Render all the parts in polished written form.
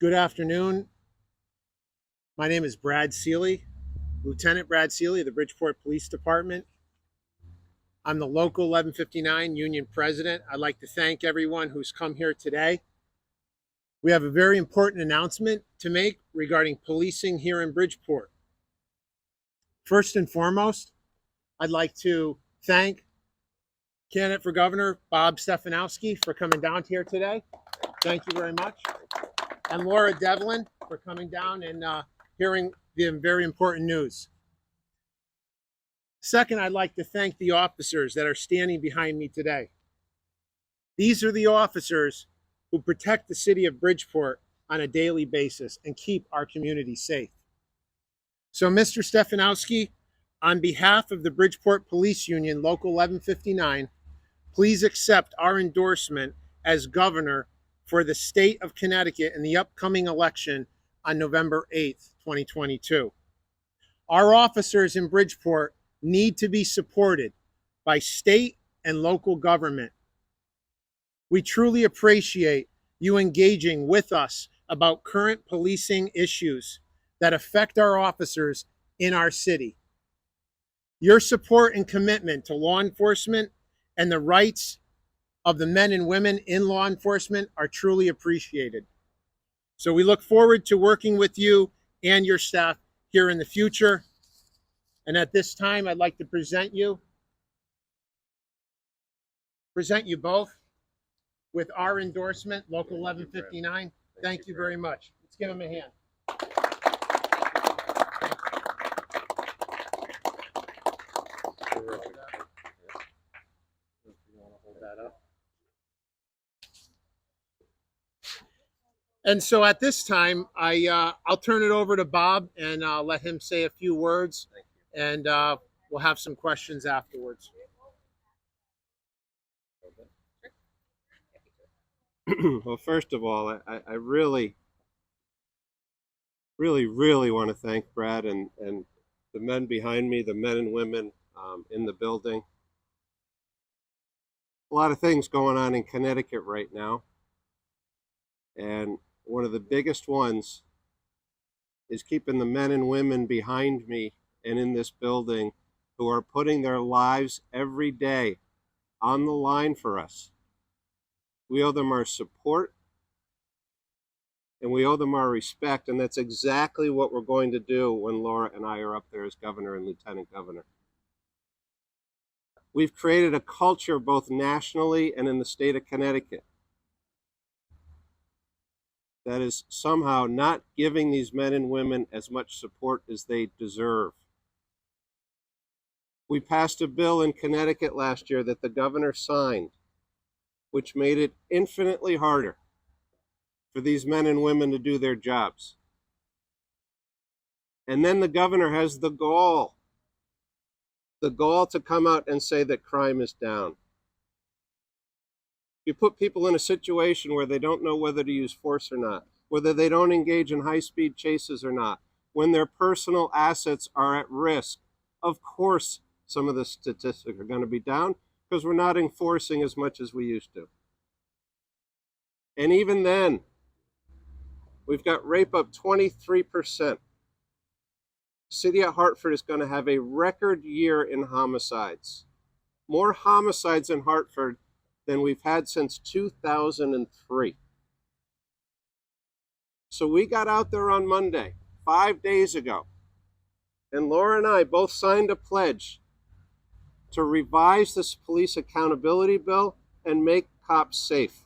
Good afternoon. My name is Brad Seeley, Lieutenant Brad Seeley of the Bridgeport Police Department. I'm the local 1159 union president. I'd like to thank everyone who's come here today. We have a very important announcement to make regarding policing here in Bridgeport. First and foremost, I'd like to thank candidate for governor Bob Stefanowski for coming down here today. Thank you very much. And Laura Devlin for coming down and hearing the very important news. Second, I'd like to thank the officers that are standing behind me today. These are the officers who protect the city of Bridgeport on a daily basis and keep our community safe. So, Mr. Stefanowski, on behalf of the Bridgeport Police Union, Local 1159, please accept our endorsement as governor for the state of Connecticut in the upcoming election on November 8th, 2022. Our officers in Bridgeport need to be supported by state and local government. We truly appreciate you engaging with us about current policing issues that affect our officers in our city. Your support and commitment to law enforcement and the rights of the men and women in law enforcement are truly appreciated. So we look forward to working with you and your staff here in the future. And at this time, I'd like to present you both with our endorsement, Local 1159. Thank you very much. Let's give them a hand. And so at this time, I'll turn it over to Bob and let him say a few words, and we'll have some questions afterwards. Well, first of all, I really want to thank Brad and the men behind me, the men and women in the building. A lot of things going on in Connecticut right now. And one of the biggest ones is keeping the men and women behind me and in this building who are putting their lives every day on the line for us. We owe them our support and we owe them our respect, and that's exactly what we're going to do when Laura and I are up there as governor and lieutenant governor. We've created a culture both nationally and in the state of Connecticut that is somehow not giving these men and women as much support as they deserve. We passed a bill in Connecticut last year that the governor signed, which made it infinitely harder for these men and women to do their jobs. And then the governor has the gall to come out and say that crime is down. You put people in a situation where they don't know whether to use force or not, whether they don't engage in high-speed chases or not, when their personal assets are at risk. Of course, some of the statistics are going to be down because we're not enforcing as much as we used to. And even then, we've got rape up 23%. City of Hartford is going to have a record year in homicides. More homicides in Hartford than we've had since 2003. So we got out there on Monday, 5 days ago, and Laura and I both signed a pledge to revise this police accountability bill and make cops safe.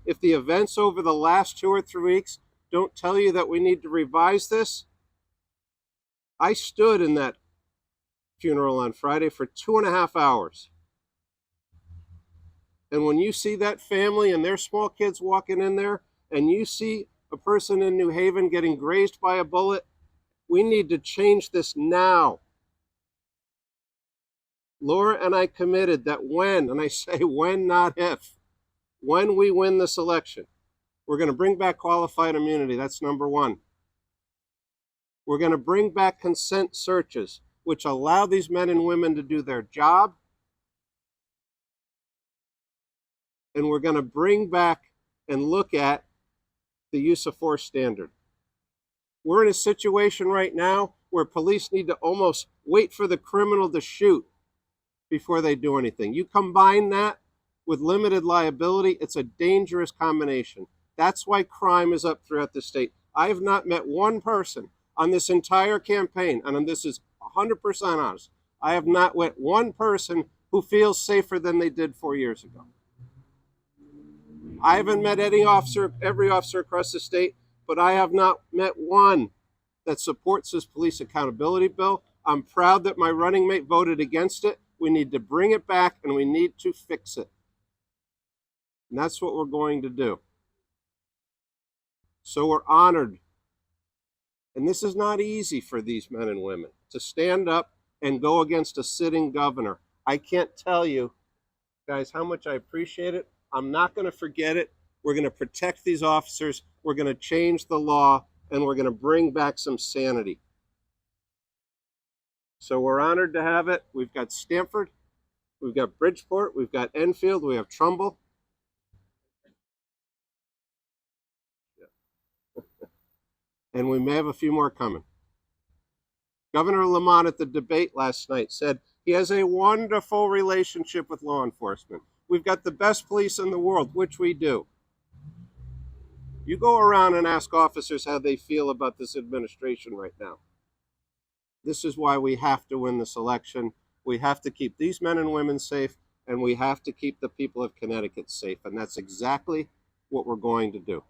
If the events over the last 2 or 3 weeks don't tell you that we need to revise this, I stood in that funeral on Friday for 2.5 hours. And when you see that family and their small kids walking in there, and you see a person in New Haven getting grazed by a bullet, we need to change this now. Laura and I committed that when, and I say when, not if, when we win this election, we're going to bring back qualified immunity. That's number one. We're going to bring back consent searches, which allow these men and women to do their job. And we're going to bring back and look at the use of force standard. We're in a situation right now where police need to almost wait for the criminal to shoot before they do anything. You combine that with limited liability, it's a dangerous combination. That's why crime is up throughout the state. I have not met one person on this entire campaign, and this is 100% honest, I have not met one person who feels safer than they did 4 years ago. I haven't met every officer across the state, but I have not met one that supports this police accountability bill. I'm proud that my running mate voted against it. We need to bring it back and we need to fix it. And that's what we're going to do. So we're honored. And this is not easy for these men and women to stand up and go against a sitting governor. I can't tell you, guys, how much I appreciate it. I'm not going to forget it. We're going to protect these officers. We're going to change the law, and we're going to bring back some sanity. So we're honored to have it. We've got Stamford, we've got Bridgeport, we've got Enfield, we have Trumbull. And we may have a few more coming. Governor Lamont at the debate last night said he has a wonderful relationship with law enforcement. We've got the best police in the world, which we do. You go around and ask officers how they feel about this administration right now. This is why we have to win this election. We have to keep these men and women safe, and we have to keep the people of Connecticut safe. And that's exactly what we're going to do.